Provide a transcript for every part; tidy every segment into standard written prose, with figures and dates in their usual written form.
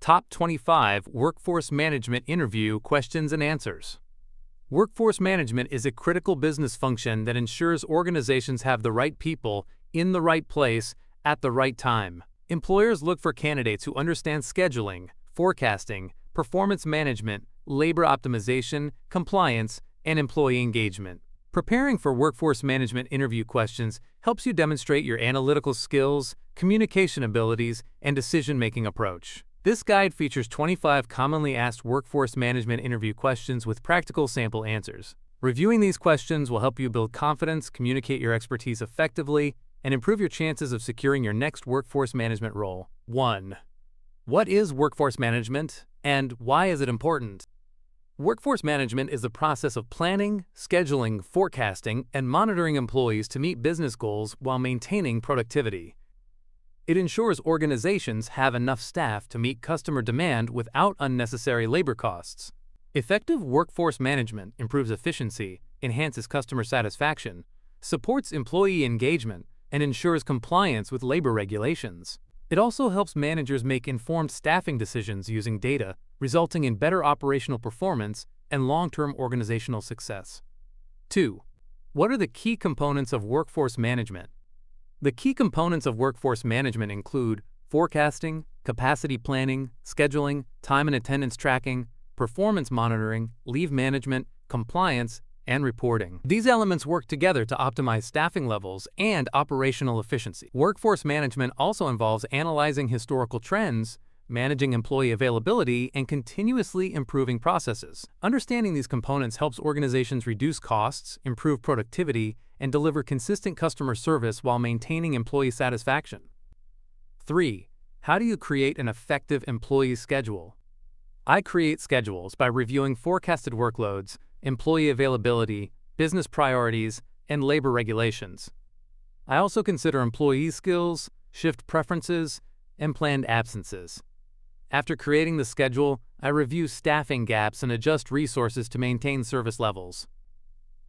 Top 25 Workforce Management Interview Questions and Answers. Workforce management is a critical business function that ensures organizations have the right people in the right place at the right time. Employers look for candidates who understand scheduling, forecasting, performance management, labor optimization, compliance, and employee engagement. Preparing for workforce management interview questions helps you demonstrate your analytical skills, communication abilities, and decision-making approach. This guide features 25 commonly asked workforce management interview questions with practical sample answers. Reviewing these questions will help you build confidence, communicate your expertise effectively, and improve your chances of securing your next workforce management role. 1. What is workforce management, and why is it important? Workforce management is the process of planning, scheduling, forecasting, and monitoring employees to meet business goals while maintaining productivity. It ensures organizations have enough staff to meet customer demand without unnecessary labor costs. Effective workforce management improves efficiency, enhances customer satisfaction, supports employee engagement, and ensures compliance with labor regulations. It also helps managers make informed staffing decisions using data, resulting in better operational performance and long-term organizational success. 2. What are the key components of workforce management? The key components of workforce management include forecasting, capacity planning, scheduling, time and attendance tracking, performance monitoring, leave management, compliance, and reporting. These elements work together to optimize staffing levels and operational efficiency. Workforce management also involves analyzing historical trends, managing employee availability, and continuously improving processes. Understanding these components helps organizations reduce costs, improve productivity, and deliver consistent customer service while maintaining employee satisfaction. 3. How do you create an effective employee schedule? I create schedules by reviewing forecasted workloads, employee availability, business priorities, and labor regulations. I also consider employee skills, shift preferences, and planned absences. After creating the schedule, I review staffing gaps and adjust resources to maintain service levels.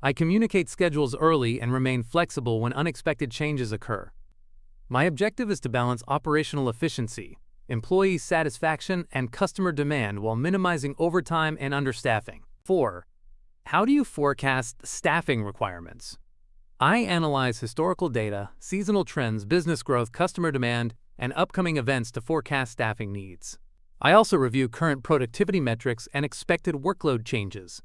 I communicate schedules early and remain flexible when unexpected changes occur. My objective is to balance operational efficiency, employee satisfaction, and customer demand while minimizing overtime and understaffing. 4. How do you forecast staffing requirements? I analyze historical data, seasonal trends, business growth, customer demand, and upcoming events to forecast staffing needs. I also review current productivity metrics and expected workload changes.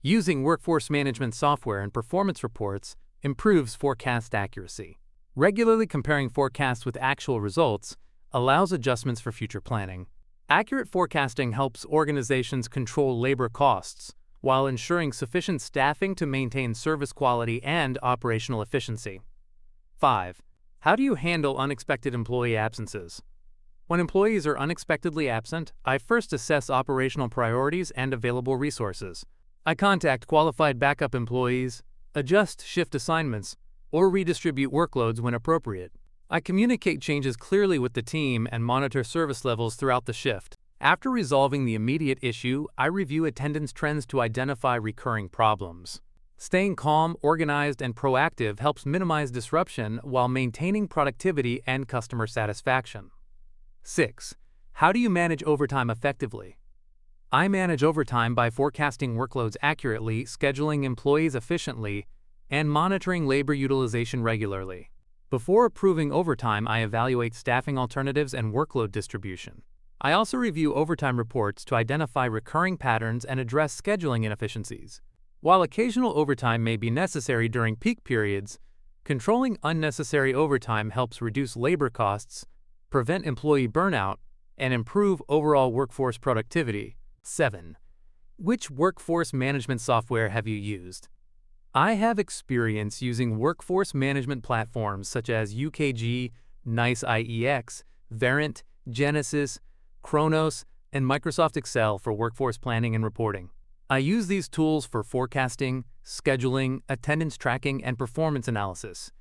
Using workforce management software and performance reports improves forecast accuracy. Regularly comparing forecasts with actual results allows adjustments for future planning. Accurate forecasting helps organizations control labor costs while ensuring sufficient staffing to maintain service quality and operational efficiency. 5. How do you handle unexpected employee absences? When employees are unexpectedly absent, I first assess operational priorities and available resources. I contact qualified backup employees, adjust shift assignments, or redistribute workloads when appropriate. I communicate changes clearly with the team and monitor service levels throughout the shift. After resolving the immediate issue, I review attendance trends to identify recurring problems. Staying calm, organized, and proactive helps minimize disruption while maintaining productivity and customer satisfaction. 6. How do you manage overtime effectively? I manage overtime by forecasting workloads accurately, scheduling employees efficiently, and monitoring labor utilization regularly. Before approving overtime, I evaluate staffing alternatives and workload distribution. I also review overtime reports to identify recurring patterns and address scheduling inefficiencies. While occasional overtime may be necessary during peak periods, controlling unnecessary overtime helps reduce labor costs, prevent employee burnout, and improve overall workforce productivity. 7. Which workforce management software have you used? I have experience using workforce management platforms such as UKG, NICE IEX, Verint, Genesys, Kronos, and Microsoft Excel for workforce planning and reporting. I use these tools for forecasting, scheduling, attendance tracking, and performance analysis.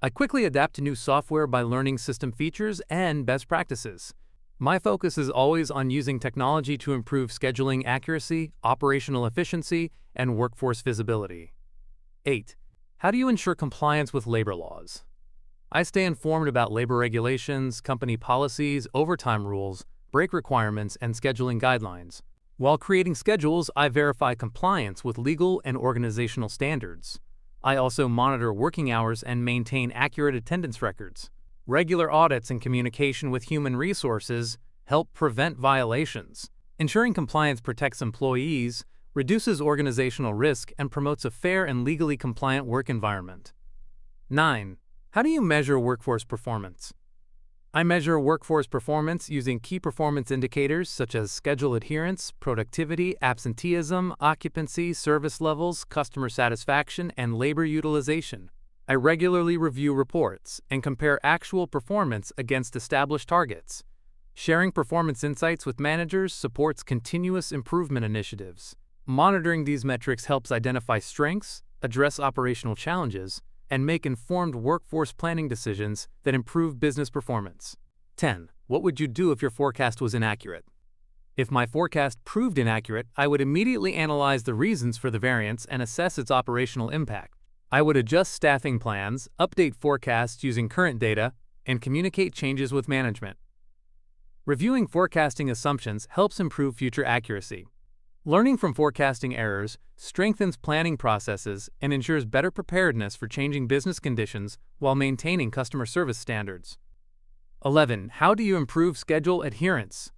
I quickly adapt to new software by learning system features and best practices. My focus is always on using technology to improve scheduling accuracy, operational efficiency, and workforce visibility. 8. How do you ensure compliance with labor laws? I stay informed about labor regulations, company policies, overtime rules, break requirements, and scheduling guidelines. While creating schedules, I verify compliance with legal and organizational standards. I also monitor working hours and maintain accurate attendance records. Regular audits and communication with human resources help prevent violations. Ensuring compliance protects employees, reduces organizational risk, and promotes a fair and legally compliant work environment. 9. How do you measure workforce performance? I measure workforce performance using key performance indicators such as schedule adherence, productivity, absenteeism, occupancy, service levels, customer satisfaction, and labor utilization. I regularly review reports and compare actual performance against established targets. Sharing performance insights with managers supports continuous improvement initiatives. Monitoring these metrics helps identify strengths, address operational challenges, and make informed workforce planning decisions that improve business performance. 10. What would you do if your forecast was inaccurate? If my forecast proved inaccurate, I would immediately analyze the reasons for the variance and assess its operational impact. I would adjust staffing plans, update forecasts using current data, and communicate changes with management. Reviewing forecasting assumptions helps improve future accuracy. Learning from forecasting errors strengthens planning processes and ensures better preparedness for changing business conditions while maintaining customer service standards. 11. How do you improve schedule adherence?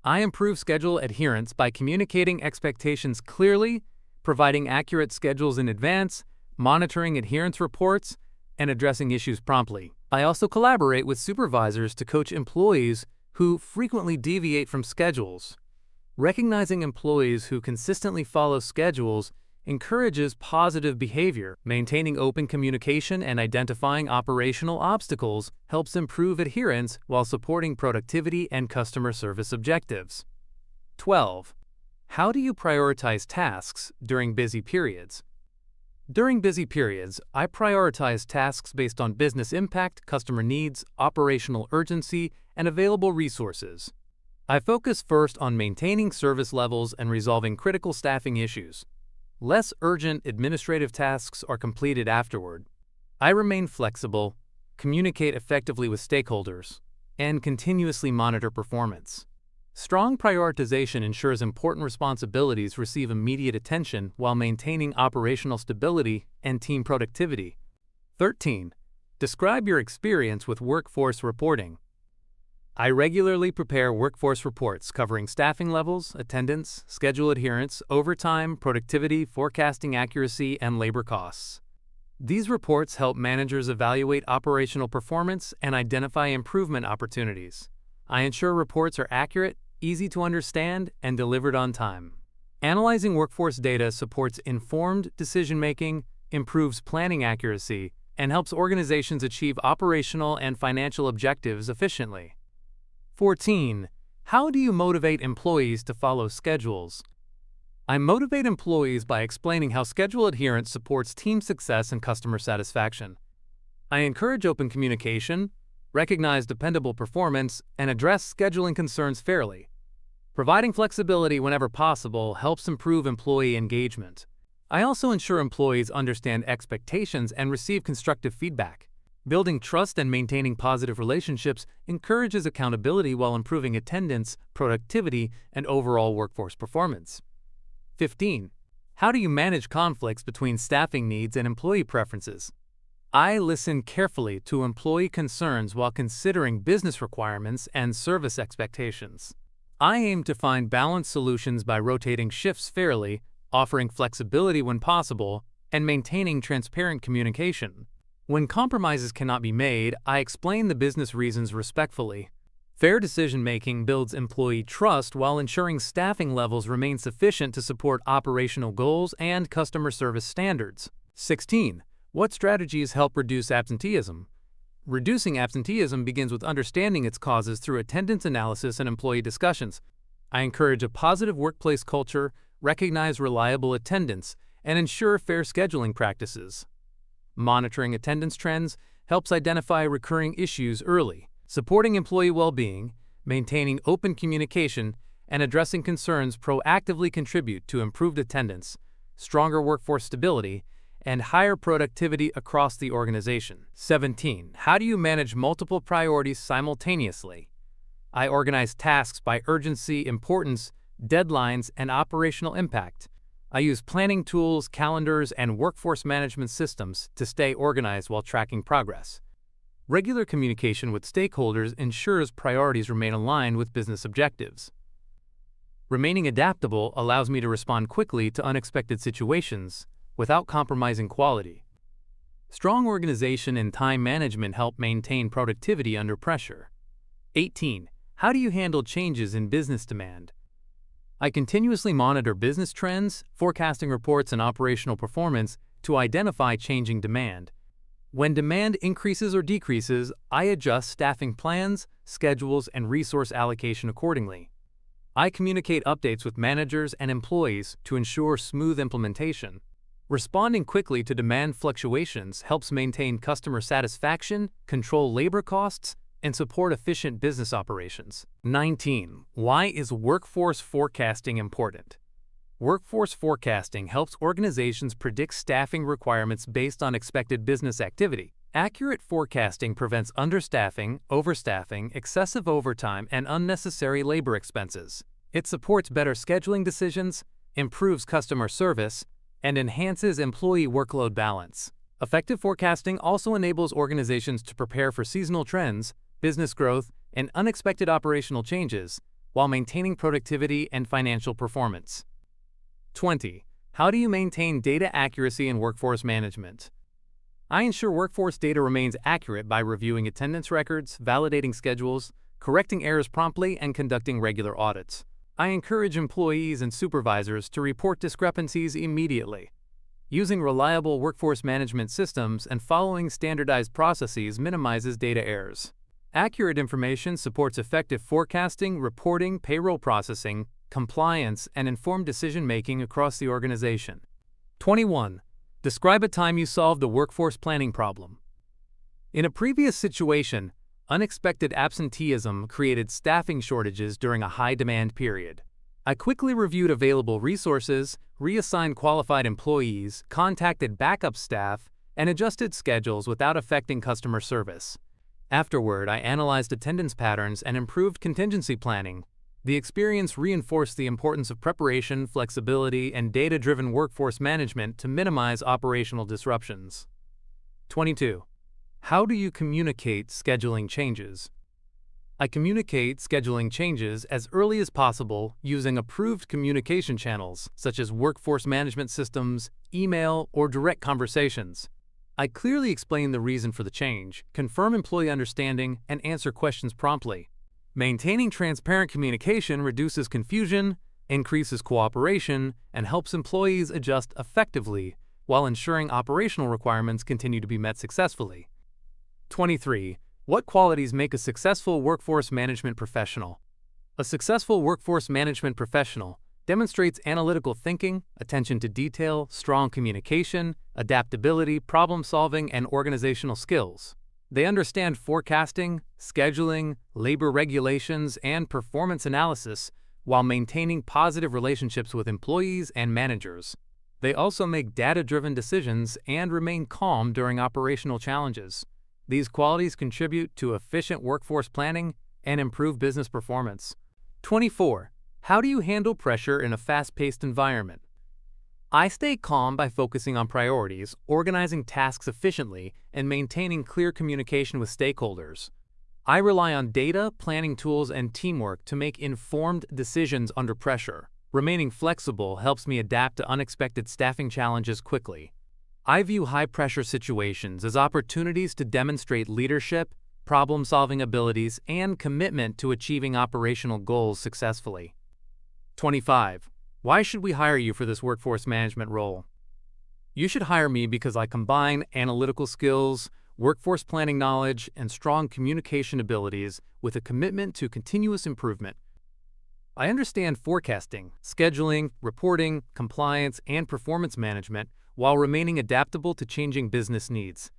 I improve schedule adherence by communicating expectations clearly, providing accurate schedules in advance, monitoring adherence reports, and addressing issues promptly. I also collaborate with supervisors to coach employees who frequently deviate from schedules. Recognizing employees who consistently follow schedules encourages positive behavior. Maintaining open communication and identifying operational obstacles helps improve adherence while supporting productivity and customer service objectives. 12. How do you prioritize tasks during busy periods? During busy periods, I prioritize tasks based on business impact, customer needs, operational urgency, and available resources. I focus first on maintaining service levels and resolving critical staffing issues. Less urgent administrative tasks are completed afterward. I remain flexible, communicate effectively with stakeholders, and continuously monitor performance. Strong prioritization ensures important responsibilities receive immediate attention while maintaining operational stability and team productivity. 13. Describe your experience with workforce reporting. I regularly prepare workforce reports covering staffing levels, attendance, schedule adherence, overtime, productivity, forecasting accuracy, and labor costs. These reports help managers evaluate operational performance and identify improvement opportunities. I ensure reports are accurate, easy to understand, and delivered on time. Analyzing workforce data supports informed decision-making, improves planning accuracy, and helps organizations achieve operational and financial objectives efficiently. 14. How do you motivate employees to follow schedules? I motivate employees by explaining how schedule adherence supports team success and customer satisfaction. I encourage open communication, recognize dependable performance, and address scheduling concerns fairly. Providing flexibility whenever possible helps improve employee engagement. I also ensure employees understand expectations and receive constructive feedback. Building trust and maintaining positive relationships encourages accountability while improving attendance, productivity, and overall workforce performance. 15. How do you manage conflicts between staffing needs and employee preferences? I listen carefully to employee concerns while considering business requirements and service expectations. I aim to find balanced solutions by rotating shifts fairly, offering flexibility when possible, and maintaining transparent communication. When compromises cannot be made, I explain the business reasons respectfully. Fair decision-making builds employee trust while ensuring staffing levels remain sufficient to support operational goals and customer service standards. 16. What strategies help reduce absenteeism? Reducing absenteeism begins with understanding its causes through attendance analysis and employee discussions. I encourage a positive workplace culture, recognize reliable attendance, and ensure fair scheduling practices. Monitoring attendance trends helps identify recurring issues early. Supporting employee well-being, maintaining open communication, and addressing concerns proactively contribute to improved attendance, stronger workforce stability, and higher productivity across the organization. 17. How do you manage multiple priorities simultaneously? I organize tasks by urgency, importance, deadlines, and operational impact. I use planning tools, calendars, and workforce management systems to stay organized while tracking progress. Regular communication with stakeholders ensures priorities remain aligned with business objectives. Remaining adaptable allows me to respond quickly to unexpected situations without compromising quality. Strong organization and time management help maintain productivity under pressure. 18. How do you handle changes in business demand? I continuously monitor business trends, forecasting reports, and operational performance to identify changing demand. When demand increases or decreases, I adjust staffing plans, schedules, and resource allocation accordingly. I communicate updates with managers and employees to ensure smooth implementation. Responding quickly to demand fluctuations helps maintain customer satisfaction, control labor costs, and support efficient business operations. 19. Why is workforce forecasting important? Workforce forecasting helps organizations predict staffing requirements based on expected business activity. Accurate forecasting prevents understaffing, overstaffing, excessive overtime, and unnecessary labor expenses. It supports better scheduling decisions, improves customer service, and enhances employee workload balance. Effective forecasting also enables organizations to prepare for seasonal trends, business growth, and unexpected operational changes while maintaining productivity and financial performance. 20. How do you maintain data accuracy in workforce management? I ensure workforce data remains accurate by reviewing attendance records, validating schedules, correcting errors promptly, and conducting regular audits. I encourage employees and supervisors to report discrepancies immediately. Using reliable workforce management systems and following standardized processes minimizes data errors. Accurate information supports effective forecasting, reporting, payroll processing, compliance, and informed decision-making across the organization. 21. Describe a time you solved a workforce planning problem. In a previous situation, unexpected absenteeism created staffing shortages during a high-demand period. I quickly reviewed available resources, reassigned qualified employees, contacted backup staff, and adjusted schedules without affecting customer service. Afterward, I analyzed attendance patterns and improved contingency planning. The experience reinforced the importance of preparation, flexibility, and data-driven workforce management to minimize operational disruptions. 22. How do you communicate scheduling changes? I communicate scheduling changes as early as possible using approved communication channels such as workforce management systems, email, or direct conversations. I clearly explain the reason for the change, confirm employee understanding, and answer questions promptly. Maintaining transparent communication reduces confusion, increases cooperation, and helps employees adjust effectively while ensuring operational requirements continue to be met successfully. 23. What qualities make a successful workforce management professional? A successful workforce management professional demonstrates analytical thinking, attention to detail, strong communication, adaptability, problem-solving, and organizational skills. They understand forecasting, scheduling, labor regulations, and performance analysis while maintaining positive relationships with employees and managers. They also make data-driven decisions and remain calm during operational challenges. These qualities contribute to efficient workforce planning and improve business performance. 24. How do you handle pressure in a fast-paced environment? I stay calm by focusing on priorities, organizing tasks efficiently, and maintaining clear communication with stakeholders. I rely on data, planning tools, and teamwork to make informed decisions under pressure. Remaining flexible helps me adapt to unexpected staffing challenges quickly. I view high-pressure situations as opportunities to demonstrate leadership, problem-solving abilities, and commitment to achieving operational goals successfully. 25. Why should we hire you for this workforce management role? You should hire me because I combine analytical skills, workforce planning knowledge, and strong communication abilities with a commitment to continuous improvement. I understand forecasting, scheduling, reporting, compliance, and performance management while remaining adaptable to changing business needs.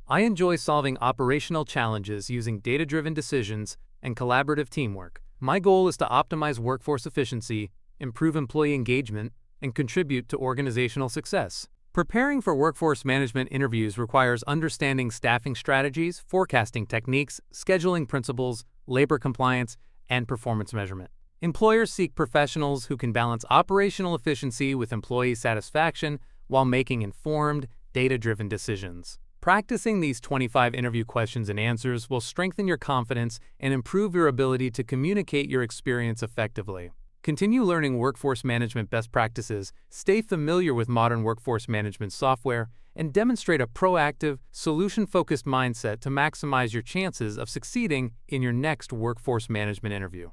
I enjoy solving operational challenges using data-driven decisions and collaborative teamwork. My goal is to optimize workforce efficiency, improve employee engagement, and contribute to organizational success. Preparing for workforce management interviews requires understanding staffing strategies, forecasting techniques, scheduling principles, labor compliance, and performance measurement. Employers seek professionals who can balance operational efficiency with employee satisfaction while making informed, data-driven decisions. Practicing these 25 interview questions and answers will strengthen your confidence and improve your ability to communicate your experience effectively. Continue learning workforce management best practices, stay familiar with modern workforce management software, and demonstrate a proactive, solution-focused mindset to maximize your chances of succeeding in your next workforce management interview.